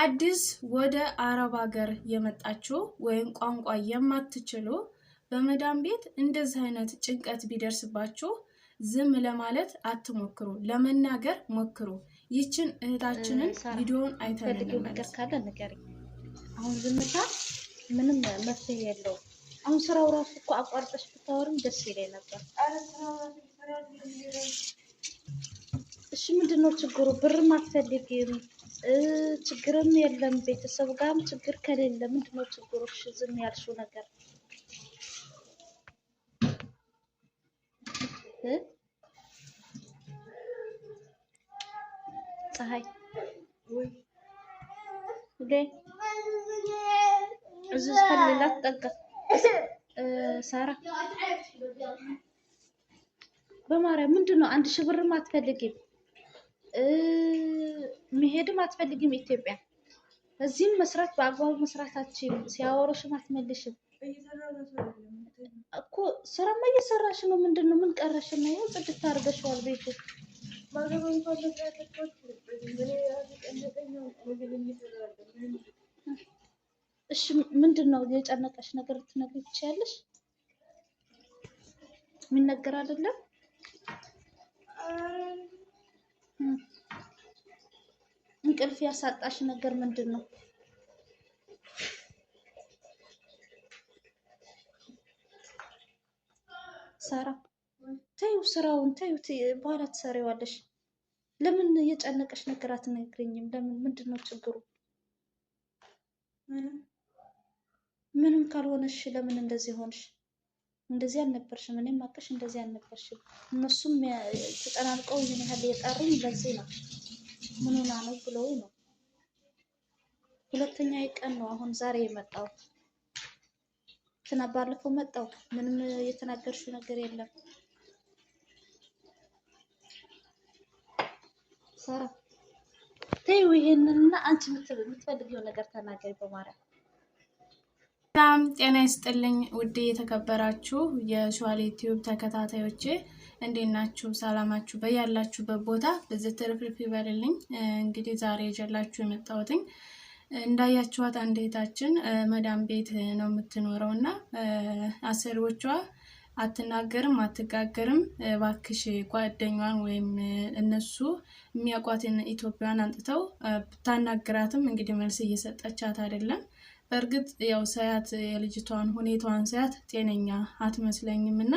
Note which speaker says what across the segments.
Speaker 1: አዲስ ወደ አረብ ሀገር የመጣችሁ ወይም ቋንቋ የማትችሉ በመዳም ቤት እንደዚህ አይነት ጭንቀት ቢደርስባችሁ ዝም ለማለት አትሞክሩ፣ ለመናገር ሞክሩ። ይችን እህታችንን ቪዲዮን አይተን
Speaker 2: ነገር ካለ ንገሪኝ። አሁን ዝምታ ምንም መፍትሄ የለውም። አሁን ስራው ራሱ እኮ አቋርጠሽ ብታወሪም ደስ ይለኝ ነበር። እሺ ምንድነው ችግሩ? ብርም አትፈልጊም፣ ችግርም የለም፣ ቤተሰብ ጋርም ችግር ከሌለ ምንድነው ችግሩ? እሺ ዝም ያልሽው ነገር ፀሐይ እዚህ ፈልላት ጠጋ ሳራ በማርያም ምንድነው? 1000 ብርም አትፈልጊም፣ መሄድም አትፈልጊም ኢትዮጵያ። እዚህም መስራት በአግባቡ መስራታችን ሲያወሩሽም አትመልሽም እኮ። ስራማ እየሰራሽ ነው። ምንድነው? ምን ቀረሽ ነው? ይሄን ጽድት አድርገሽዋል ቤቱ። እሺ ምንድነው የጨነቀሽ ነገር? ልትነግሪኝ ትችያለሽ? የሚነገር አይደለም። እንቅልፍ ያሳጣሽ ነገር ምንድነው? ሳራ ተይው፣ ስራውን ተይው፣ በኋላ ትሰሪዋለሽ። ለምን የጨነቀሽ ነገር አትነግሪኝም? ለምን? ምንድነው ችግሩ? ምንም ካልሆነሽ ለምን እንደዚህ ሆንሽ? እንደዚህ አልነበርሽም። እኔም አውቅሽ እንደዚህ አልነበርሽም። እነሱም ተጨናንቀው ይሄን ያህል የጠሩኝ ለዚህ ነው። ምን ሆና ነው ብለው ነው። ሁለተኛ ቀን ነው አሁን ዛሬ የመጣው። ባለፈው መጣው። ምንም የተናገርሽው ነገር የለም ሳራ። ተይው ይሄንና አንቺ የምትፈልጊው ነገር ተናገሪ በማርያም።
Speaker 1: ሰላም ጤና ይስጥልኝ ውድ የተከበራችሁ የሸዋሌ ዩቲዩብ ተከታታዮቼ እንዴት ናችሁ? ሰላማችሁ በያላችሁበት ቦታ በዚህ ትርፍርፍ ይበልልኝ። እንግዲህ ዛሬ ይዤላችሁ የመጣሁትኝ እንዳያችኋት አንድ እህታችን መዳም ቤት ነው የምትኖረው እና አሰሪዎቿ አትናገርም አትጋገርም፣ ባክሽ ጓደኛዋን ወይም እነሱ የሚያውቋትን ኢትዮጵያን አንጥተው ብታናግራትም እንግዲህ መልስ እየሰጠቻት አይደለም። በእርግጥ ያው ሳያት የልጅቷን ሁኔታዋን ሳያት ጤነኛ አትመስለኝም እና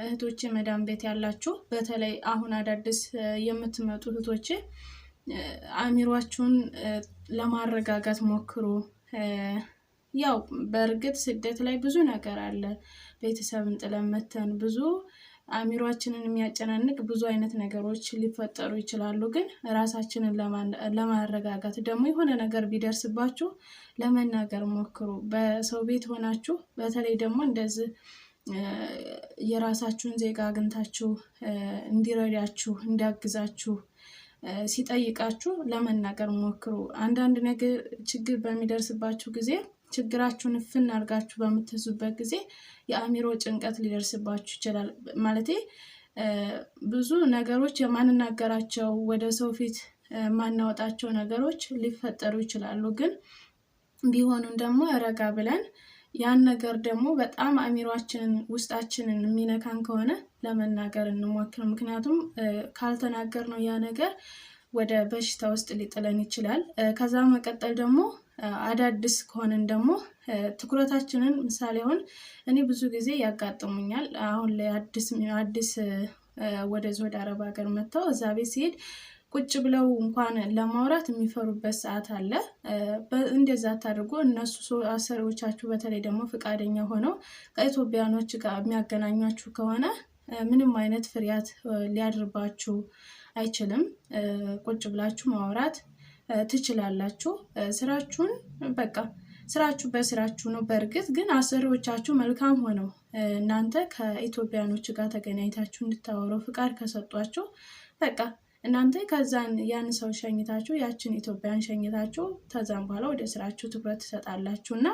Speaker 1: እህቶቼ መዳም ቤት ያላችሁ በተለይ አሁን አዳዲስ የምትመጡ እህቶቼ አእምሯችሁን ለማረጋጋት ሞክሩ። ያው በእርግጥ ስደት ላይ ብዙ ነገር አለ። ቤተሰብን ጥለን መተን ብዙ አእምሯችንን የሚያጨናንቅ ብዙ አይነት ነገሮች ሊፈጠሩ ይችላሉ። ግን ራሳችንን ለማረጋጋት ደግሞ የሆነ ነገር ቢደርስባችሁ ለመናገር ሞክሩ። በሰው ቤት ሆናችሁ በተለይ ደግሞ እንደዚህ የራሳችሁን ዜጋ አግኝታችሁ እንዲረዳችሁ እንዲያግዛችሁ ሲጠይቃችሁ ለመናገር ሞክሩ። አንዳንድ ነገር ችግር በሚደርስባችሁ ጊዜ ችግራችሁን እፍን አድርጋችሁ በምትይዙበት ጊዜ የአእምሮ ጭንቀት ሊደርስባችሁ ይችላል። ማለቴ ብዙ ነገሮች የማንናገራቸው ወደ ሰው ፊት ማናወጣቸው ነገሮች ሊፈጠሩ ይችላሉ። ግን ቢሆኑም ደግሞ ረጋ ብለን ያን ነገር ደግሞ በጣም አእምሯችንን ውስጣችንን የሚነካን ከሆነ ለመናገር እንሞክር። ምክንያቱም ካልተናገርነው ያ ነገር ወደ በሽታ ውስጥ ሊጥለን ይችላል። ከዛ መቀጠል ደግሞ አዳዲስ ከሆነን ደግሞ ትኩረታችንን ምሳሌ አሁን እኔ ብዙ ጊዜ ያጋጥሙኛል። አሁን ላይ አዲስ ወደ አረብ ሀገር መጥተው እዛ ቤት ሲሄድ ቁጭ ብለው እንኳን ለማውራት የሚፈሩበት ሰዓት አለ። እንደዛ ታድርጎ እነሱ አሰሪዎቻችሁ በተለይ ደግሞ ፍቃደኛ ሆነው ከኢትዮጵያኖች ጋር የሚያገናኟችሁ ከሆነ ምንም አይነት ፍርያት ሊያድርባችሁ አይችልም። ቁጭ ብላችሁ ማውራት ትችላላችሁ። ስራችሁን በቃ ስራችሁ በስራችሁ ነው። በእርግጥ ግን አሰሪዎቻችሁ መልካም ሆነው እናንተ ከኢትዮጵያኖች ጋር ተገናኝታችሁ እንድታወሩ ፍቃድ ከሰጧችሁ በቃ እናንተ ከዛን ያን ሰው ሸኝታችሁ ያችን ኢትዮጵያን ሸኝታችሁ ተዛም በኋላ ወደ ስራችሁ ትኩረት ትሰጣላችሁ። እና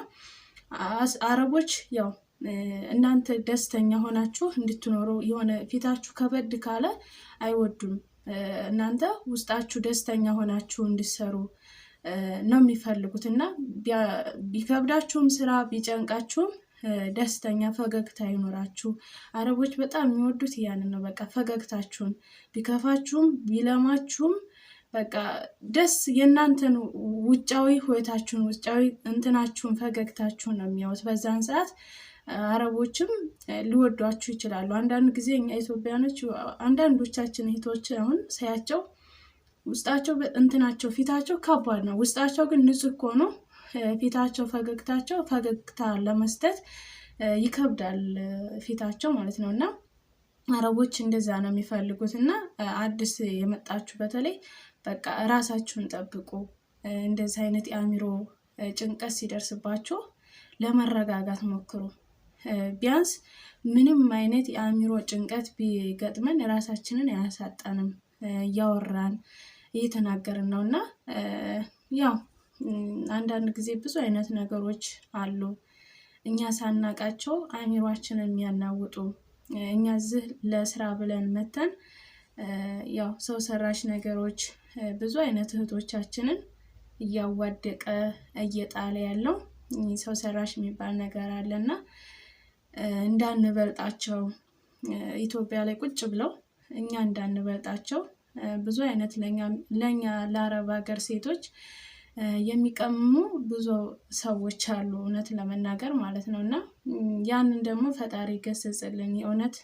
Speaker 1: አረቦች ያው እናንተ ደስተኛ ሆናችሁ እንድትኖሩ የሆነ ፊታችሁ ከበድ ካለ አይወዱም። እናንተ ውስጣችሁ ደስተኛ ሆናችሁ እንድትሰሩ ነው የሚፈልጉት እና ቢከብዳችሁም ስራ ቢጨንቃችሁም ደስተኛ ፈገግታ ይኖራችሁ። አረቦች በጣም የሚወዱት ያንን ነው። በቃ ፈገግታችሁን ቢከፋችሁም ቢለማችሁም በቃ ደስ የእናንተን ውጫዊ ህይወታችሁን ውጫዊ እንትናችሁን ፈገግታችሁን ነው የሚያዩት። በዛን ሰዓት አረቦችም ሊወዷችሁ ይችላሉ። አንዳንድ ጊዜ እኛ ኢትዮጵያኖች አንዳንዶቻችን እህቶች አሁን ሳያቸው ውስጣቸው እንትናቸው ፊታቸው ከባድ ነው፣ ውስጣቸው ግን ንጹህ ሆኖ ፊታቸው ፈገግታቸው ፈገግታ ለመስጠት ይከብዳል ፊታቸው ማለት ነው። እና አረቦች እንደዛ ነው የሚፈልጉት። እና አዲስ የመጣችሁ በተለይ በቃ ራሳችሁን ጠብቁ። እንደዚህ አይነት የአእምሮ ጭንቀት ሲደርስባችሁ ለመረጋጋት ሞክሩ። ቢያንስ ምንም አይነት የአእምሮ ጭንቀት ቢገጥመን ራሳችንን አያሳጣንም፣ እያወራን እየተናገርን ነው። እና ያው አንዳንድ ጊዜ ብዙ አይነት ነገሮች አሉ እኛ ሳናቃቸው አእምሯችንን የሚያናውጡ። እኛ እዚህ ለስራ ብለን መተን ያው ሰው ሰራሽ ነገሮች ብዙ አይነት እህቶቻችንን እያዋደቀ እየጣለ ያለው ሰው ሰራሽ የሚባል ነገር አለና እንዳንበልጣቸው ኢትዮጵያ ላይ ቁጭ ብለው እኛ እንዳንበልጣቸው ብዙ አይነት ለኛ ለአረብ ሀገር ሴቶች የሚቀሙ ብዙ ሰዎች አሉ፣ እውነት ለመናገር ማለት ነው። እና ያንን ደግሞ ፈጣሪ ገሰጽልኝ። እውነት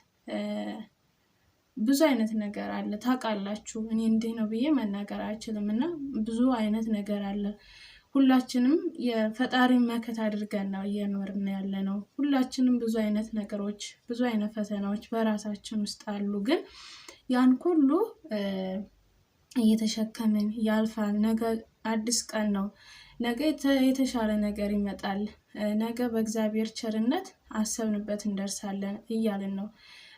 Speaker 1: ብዙ አይነት ነገር አለ ታውቃላችሁ። እኔ እንዲህ ነው ብዬ መናገር አልችልም። እና ብዙ አይነት ነገር አለ። ሁላችንም የፈጣሪን መከታ አድርገን ነው እየኖርን ያለ ነው። ሁላችንም ብዙ አይነት ነገሮች ብዙ አይነት ፈተናዎች በራሳችን ውስጥ አሉ። ግን ያን ሁሉ እየተሸከምን ያልፋል። ነገ አዲስ ቀን ነው። ነገ የተሻለ ነገር ይመጣል። ነገ በእግዚአብሔር ቸርነት አሰብንበት እንደርሳለን እያልን ነው።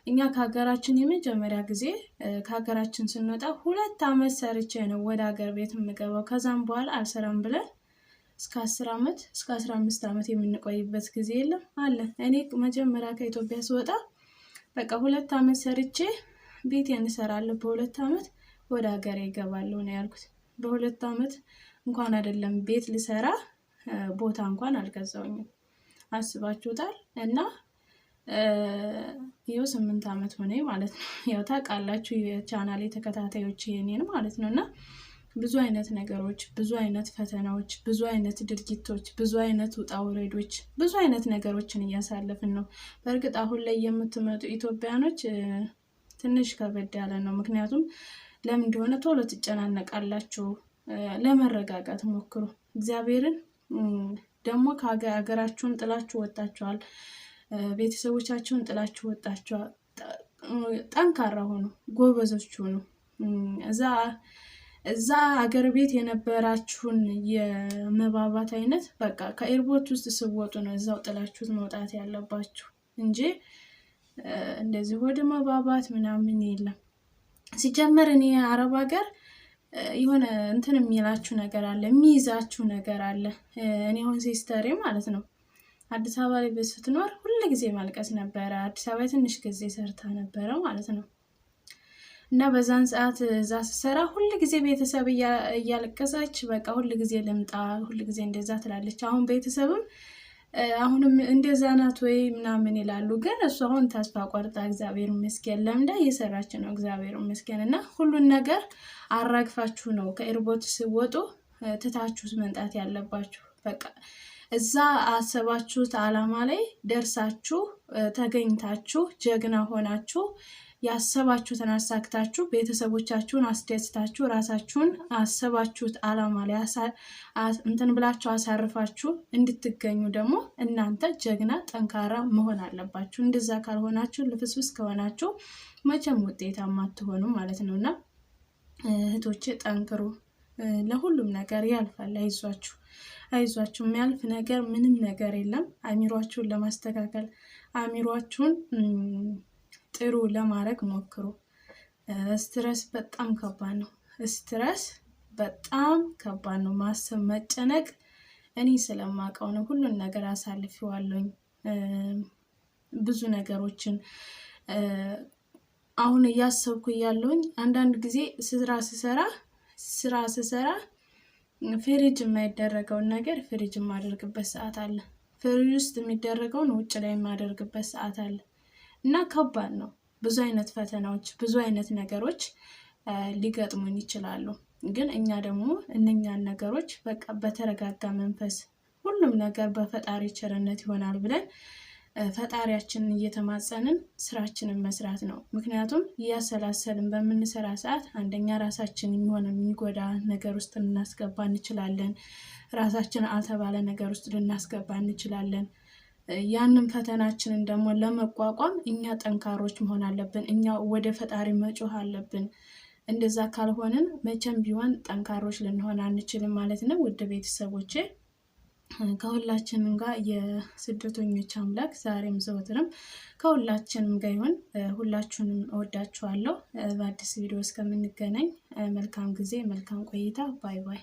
Speaker 1: እኛ ከሀገራችን የመጀመሪያ ጊዜ ከሀገራችን ስንወጣ 2 ዓመት ሰርቼ ነው ወደ ሀገር ቤት የምገባው። ከዛም በኋላ አልሰራም ብለን እስከ 10 ዓመት እስከ 15 ዓመት የምንቆይበት ጊዜ የለም አለ። እኔ መጀመሪያ ከኢትዮጵያ ስወጣ በቃ 2 ዓመት ሰርቼ ቤቴን እሰራለሁ፣ በ2 ዓመት ወደ ሀገሬ ይገባለሁ ነው ያልኩት። በ2 ዓመት እንኳን አይደለም ቤት ልሰራ ቦታ እንኳን አልገዛውኝም። አስባችሁታል? እና ይኸው 8 ዓመት ሆነ ማለት ነው። ያው ታውቃላችሁ የቻናሌ ተከታታዮች የኔን ማለት ነው። እና ብዙ አይነት ነገሮች፣ ብዙ አይነት ፈተናዎች፣ ብዙ አይነት ድርጊቶች፣ ብዙ አይነት ውጣ ውረዶች፣ ብዙ አይነት ነገሮችን እያሳለፍን ነው። በእርግጥ አሁን ላይ የምትመጡ ኢትዮጵያኖች ትንሽ ከበድ ያለ ነው። ምክንያቱም ለምን እንደሆነ ቶሎ ትጨናነቃላችሁ። ለመረጋጋት ሞክሩ። እግዚአብሔርን ደግሞ ከሀገራችሁን ጥላችሁ ወጣችኋል፣ ቤተሰቦቻችሁን ጥላችሁ ወጣችኋል። ጠንካራ ሆኑ፣ ጎበዞች ሆኑ። እዛ አገር ቤት የነበራችሁን የመባባት አይነት በቃ ከኤርፖርት ውስጥ ስወጡ ነው እዛው ጥላችሁት መውጣት ያለባችሁ እንጂ እንደዚህ ወደ መባባት ምናምን የለም። ሲጀመር እኔ አረብ ሀገር የሆነ እንትን የሚላችሁ ነገር አለ፣ የሚይዛችሁ ነገር አለ። እኔ አሁን ሲስተሬ ማለት ነው አዲስ አበባ ላይ ስትኖር ሁሉ ጊዜ ማልቀስ ነበረ። አዲስ አበባ ትንሽ ጊዜ ሰርታ ነበረ ማለት ነው። እና በዛን ሰዓት እዛ ስትሰራ ሁሉ ጊዜ ቤተሰብ እያለቀሰች በቃ ሁሉ ጊዜ ልምጣ ሁሉ ጊዜ እንደዛ ትላለች። አሁን ቤተሰብም አሁንም እንደዛ ናት ወይ ምናምን ይላሉ። ግን እሱ አሁን ተስፋ ቆርጣ እግዚአብሔር ይመስገን ለምዳ እየሰራች ነው። እግዚአብሔር ይመስገን። እና ሁሉን ነገር አራግፋችሁ ነው ከኤርፖርት ሲወጡ ትታችሁት መምጣት ያለባችሁ። በቃ እዛ አሰባችሁት አላማ ላይ ደርሳችሁ ተገኝታችሁ ጀግና ሆናችሁ ያሰባችሁትን አሳክታችሁ ቤተሰቦቻችሁን አስደስታችሁ ራሳችሁን አሰባችሁት አላማ ላይ እንትን ብላችሁ አሳርፋችሁ እንድትገኙ ደግሞ እናንተ ጀግና ጠንካራ መሆን አለባችሁ። እንደዛ ካልሆናችሁ ልፍስፍስ ከሆናችሁ መቼም ውጤታማ አትሆኑም ማለት ነው። እና እህቶቼ ጠንክሩ። ለሁሉም ነገር ያልፋል። አይዟችሁ አይዟችሁ። የሚያልፍ ነገር ምንም ነገር የለም። አእምሯችሁን ለማስተካከል አእምሯችሁን ጥሩ ለማድረግ ሞክሩ። ስትረስ በጣም ከባድ ነው። ስትረስ በጣም ከባድ ነው። ማሰብ መጨነቅ እኔ ስለማውቀው ነው። ሁሉን ነገር አሳልፌዋለሁኝ። ብዙ ነገሮችን አሁን እያሰብኩ እያለሁኝ አንዳንድ ጊዜ ስራ ስሰራ ፍሪጅ የማይደረገውን ነገር ፍሪጅ የማደርግበት ሰዓት አለ። ፍሪጅ ውስጥ የሚደረገውን ውጭ ላይ የማደርግበት ሰዓት አለ። እና ከባድ ነው። ብዙ አይነት ፈተናዎች፣ ብዙ አይነት ነገሮች ሊገጥሙን ይችላሉ። ግን እኛ ደግሞ እነኛን ነገሮች በቃ በተረጋጋ መንፈስ ሁሉም ነገር በፈጣሪ ቸርነት ይሆናል ብለን ፈጣሪያችንን እየተማጸንን ስራችንን መስራት ነው። ምክንያቱም እያሰላሰልን በምንሰራ ሰዓት አንደኛ ራሳችን የሚሆን የሚጎዳ ነገር ውስጥ ልናስገባ እንችላለን። ራሳችን አልተባለ ነገር ውስጥ ልናስገባ እንችላለን። ያንን ፈተናችንን ደግሞ ለመቋቋም እኛ ጠንካሮች መሆን አለብን። እኛ ወደ ፈጣሪ መጮህ አለብን። እንደዛ ካልሆንን መቼም ቢሆን ጠንካሮች ልንሆን አንችልም ማለት ነው። ውድ ቤተሰቦቼ ከሁላችንም ጋር የስደተኞች አምላክ ዛሬም ዘወትርም ከሁላችንም ጋር ይሁን። ሁላችሁንም እወዳችኋለሁ። በአዲስ ቪዲዮ እስከምንገናኝ መልካም ጊዜ፣ መልካም ቆይታ። ባይ ባይ።